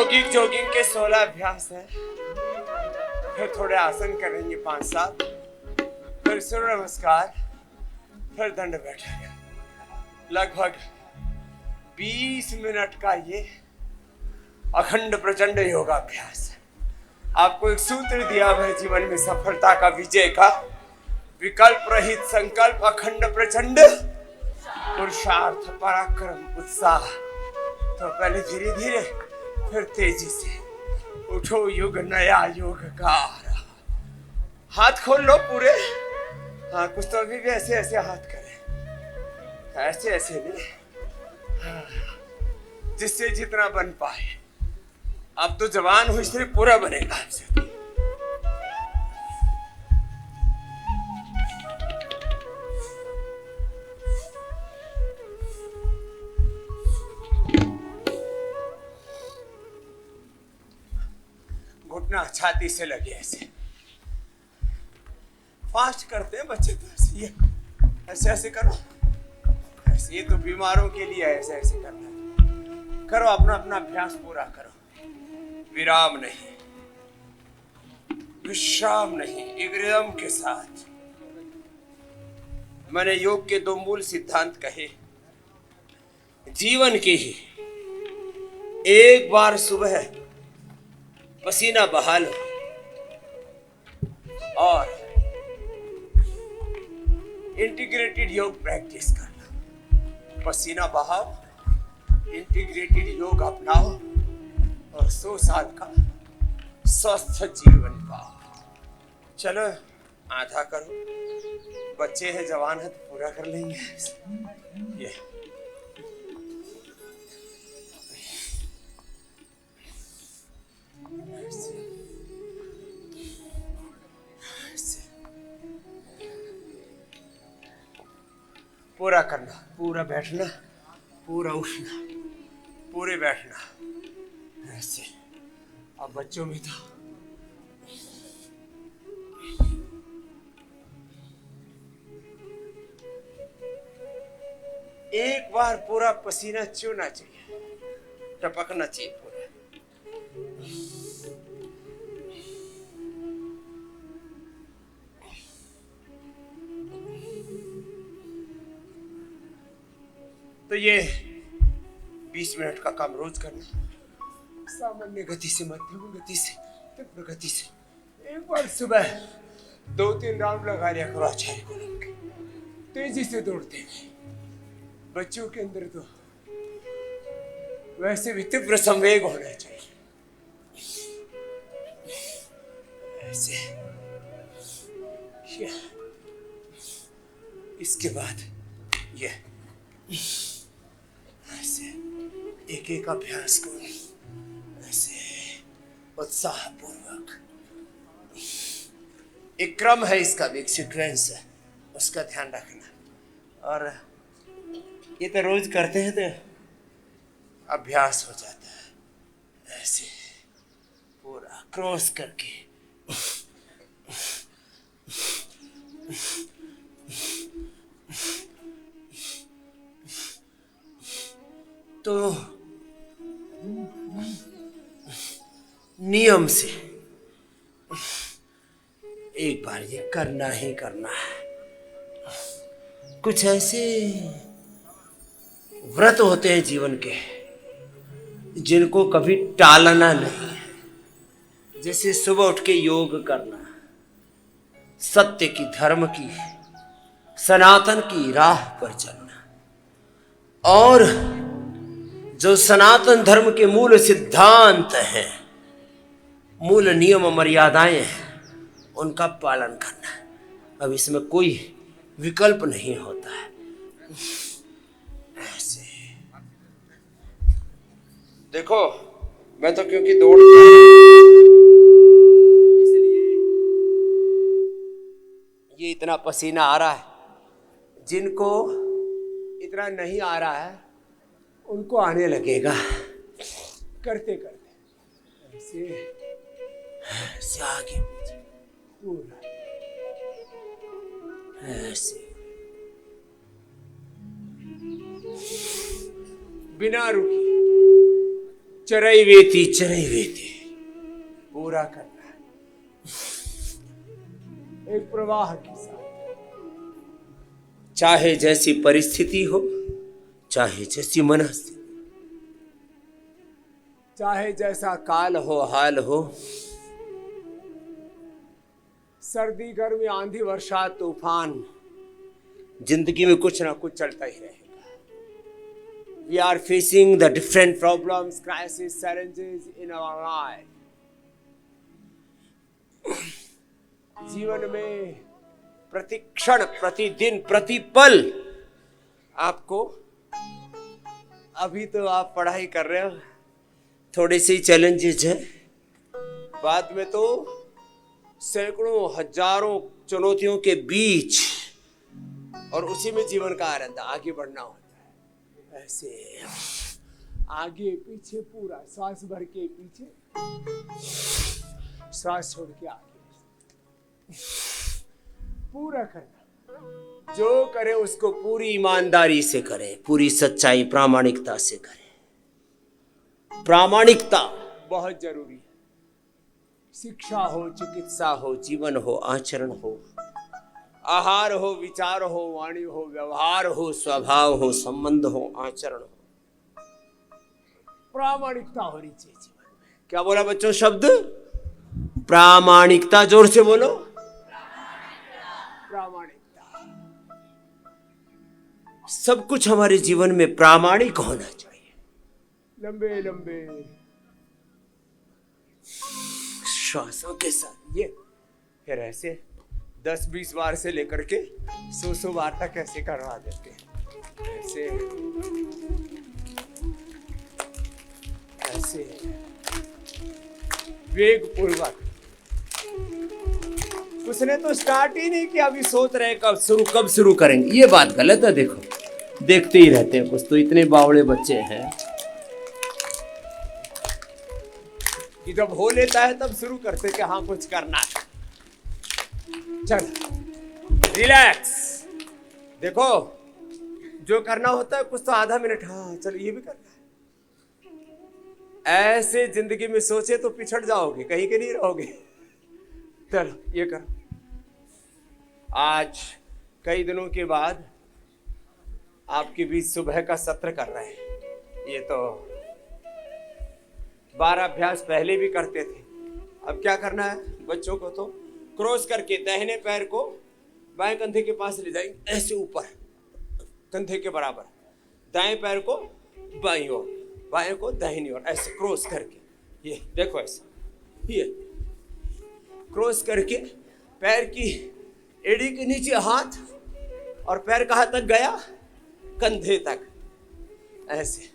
यौगिक जोगिंग के 16 अभ्यास है। फिर थोड़े आसन करेंगे 5-7, फिर सूर्य नमस्कार, फिर दंड बैठक। लगभग 20 मिनट का ये अखंड प्रचंड योगाभ्यास है। आपको एक सूत्र दिया है जीवन में सफलता का, विजय का, विकल्प रहित संकल्प, अखंड प्रचंड पुरुषार्थ, पराक्रम, उत्साह। तो पहले धीरे धीरे, फिर तेजी से। उठो, युग नया युग का आ रहा। हाथ खोल लो पूरे। हाँ, कुछ तो अभी भी ऐसे ऐसे हाथ करें, ऐसे ऐसे नहीं, हाँ, जिससे जितना बन पाए। अब तो जवान हो, इसलिए पूरा बनेगा आपसे। घुटना छाती से लगे ऐसे। फास्ट करते हैं बच्चे तो ऐसे, ऐसे ऐसे करो, ऐसे। ये तो बीमारों के लिए ऐसे ऐसे करना है। करो, अपना अपना अभ्यास पूरा करो। विराम नहीं, विश्राम नहीं, एक रिदम के साथ। मैंने योग के 2 मूल सिद्धांत कहे, जीवन के ही। एक बार सुबह पसीना बहा लो और इंटीग्रेटेड योग प्रैक्टिस करना। पसीना बहाओ, इंटीग्रेटेड योग अपनाओ और 100 साल का स्वस्थ जीवन पाओ। चलो, आधा करो। बच्चे हैं, जवान है तो पूरा कर लेंगे। ये पूरा करना, पूरा बैठना, पूरा उठना, पूरे बैठना, ऐसे। अब बच्चों में तो एक बार पूरा पसीना चूना चाहिए, टपकना चाहिए पूरा। तो ये 20 मिनट का काम रोज करना, सामान्य गति से, मध्यम गति से, तीव्र गति से। एक बार सुबह 2-3 राउंड लगा लिया करो आचार्य को लेके, तेजी से दौड़ते हैं। बच्चों के अंदर तो वैसे भी तीव्र संवेग होना चाहिए, ऐसे। इसके बाद ये ऐसे एक एक अभ्यास को ऐसे उत्साह पूर्वक। एक क्रम है इसका भी, एक सीक्वेंस है, उसका ध्यान रखना। और ये तो रोज करते हैं तो अभ्यास हो जाता है, ऐसे पूरा क्रॉस करके। तो नियम से एक बार ये करना ही करना है। कुछ ऐसे व्रत होते हैं जीवन के जिनको कभी टालना नहीं है। जैसे सुबह उठ के योग करना, सत्य की, धर्म की, सनातन की राह पर चलना, और जो सनातन धर्म के मूल सिद्धांत हैं, मूल नियम मर्यादाएं हैं, उनका पालन करना। अब इसमें कोई विकल्प नहीं होता है, ऐसे। देखो, मैं तो क्योंकि दौड़, इसलिए ये इतना पसीना आ रहा है। जिनको इतना नहीं आ रहा है उनको आने लगेगा, करते करते ऐसे ऐसे आगे पीछे पूरा ऐसे, बिना रुकी चरई वेती पूरा करना है एक प्रवाह के साथ, चाहे जैसी परिस्थिति हो, चाहे जैसी मनस्थिति, चाहे जैसा काल हो, हाल हो, सर्दी गर्मी आंधी वर्षा तूफान, जिंदगी में कुछ ना कुछ चलता ही रहेगा। We are facing the different problems, crises, challenges in our life. जीवन में प्रति क्षण, प्रतिदिन, प्रतिपल आपको, अभी तो आप पढ़ाई कर रहे हो, थोड़े से चैलेंजेस हैं, बाद में तो सैकड़ों हजारों चुनौतियों के बीच, और उसी में जीवन का आनंद, आगे बढ़ना होता है। ऐसे आगे पीछे पूरा, सांस भर के पीछे, सांस छोड़ के आगे, पूरा करना। जो करे उसको पूरी ईमानदारी से करे, पूरी सच्चाई प्रामाणिकता से करे। प्रामाणिकता बहुत जरूरी है। शिक्षा हो, चिकित्सा हो, जीवन हो, आचरण हो, आहार हो, विचार हो, वाणी हो, व्यवहार हो, स्वभाव हो, संबंध हो, आचरण हो, प्रामाणिकता होनी चाहिए जीवन में। क्या बोला बच्चों शब्द? प्रामाणिकता। जोर से बोलो, प्रामाणिकता। सब कुछ हमारे जीवन में प्रामाणिक होना चाहिए। लंबे लंबे श्वासों के साथ ये, फिर ऐसे 10-20 बार से लेकर के 100 बार तक ऐसे करवा देते हैं। ऐसे ऐसे वेग पूर्वक। उसने तो स्टार्ट ही नहीं किया, अभी सोच रहे कब शुरू करेंगे। ये बात गलत है। देखो, देखते ही रहते हैं कुछ तो, इतने बावड़े बच्चे हैं कि जब हो लेता है तब शुरू करते कि हाँ कुछ करना है। चल रिलैक्स। देखो जो करना होता है कुछ तो आधा मिनट, हाँ चलो ये भी करना है। ऐसे जिंदगी में सोचे तो पिछड़ जाओगे, कहीं के नहीं रहोगे। चलो ये करो। आज कई दिनों के बाद आपके बीच सुबह का सत्र कर रहे हैं। ये तो 12 अभ्यास पहले भी करते थे। अब क्या करना है बच्चों को? तो क्रॉस करके दाहिने पैर को बाएं कंधे के पास ले जाएंगे, ऐसे ऊपर कंधे के बराबर, दाएं पैर को बाईं ओर, बाएं को दाहिनी ओर, ऐसे क्रॉस करके। ये देखो ऐसे, ये क्रॉस करके पैर की एड़ी के नीचे हाथ, और पैर कहाँ तक गया? कंधे तक, ऐसे।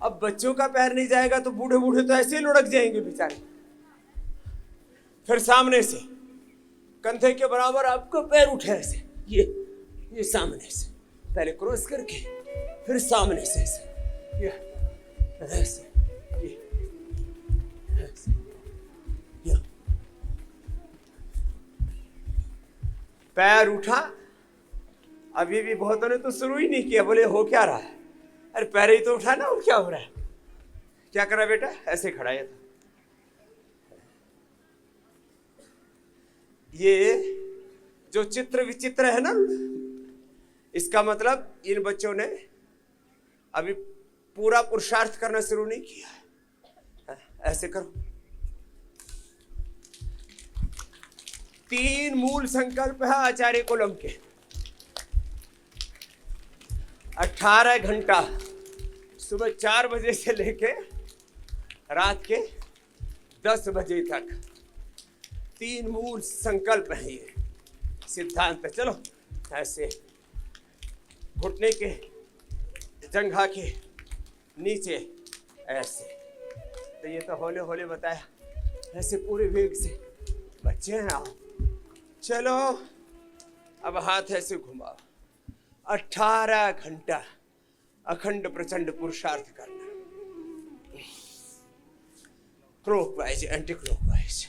अब बच्चों का पैर नहीं जाएगा तो बूढ़े बूढ़े तो ऐसे ही लुढ़क जाएंगे बेचारे। फिर सामने से कंधे के बराबर आपको पैर उठे ऐसे, ये सामने से, पहले क्रॉस करके फिर सामने से ऐसे, ये ऐसे, ये ऐसे, ये पैर उठा। अभी भी बहुतों ने तो शुरू ही नहीं किया, बोले हो क्या रहा है? अरे पैर ही तो उठा ना, और क्या हो रहा है? क्या करा बेटा? ऐसे खड़ा है। ये जो चित्र विचित्र है ना, इसका मतलब इन बच्चों ने अभी पूरा पुरुषार्थ करना शुरू नहीं किया है। ऐसे करो। 3 मूल संकल्प है आचार्य कोलम के। 18 घंटा सुबह 4 बजे से लेके रात के 10 बजे तक 3 मूल संकल्प है। ये सिद्धांत। चलो ऐसे घुटने के जंघा के नीचे ऐसे। तो ये तो होले होले बताया, ऐसे पूरे वेग से। बच्चे हैं आओ, चलो अब हाथ ऐसे घुमाओ। 18 घंटा अखंड प्रचंड पुरुषार्थ करना, क्लॉकवाइज एंटी क्लॉकवाइज।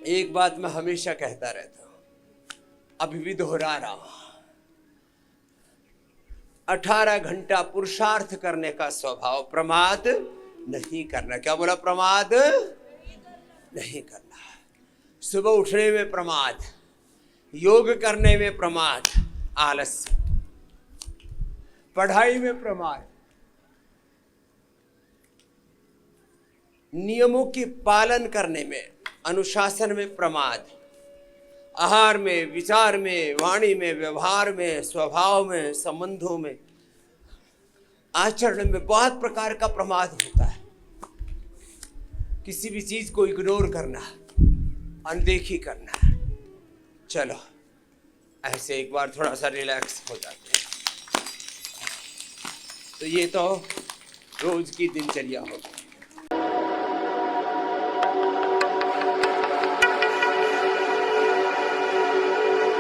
एक बात मैं हमेशा कहता रहता हूं, अभी भी दोहरा रहा हूं। 18 घंटा पुरुषार्थ करने का स्वभाव, प्रमाद नहीं करना। क्या बोला? प्रमाद नहीं करना। सुबह उठने में प्रमाद, योग करने में प्रमाद, आलस्य, पढ़ाई में प्रमाद, नियमों की पालन करने में, अनुशासन में प्रमाद, आहार में, विचार में, वाणी में, व्यवहार में, स्वभाव में, संबंधों में, आचरण में बहुत प्रकार का प्रमाद होता है। किसी भी चीज को इग्नोर करना, अनदेखी करना। चलो ऐसे एक बार थोड़ा सा रिलैक्स हो जाते हैं। तो ये तो रोज की दिनचर्या होगी।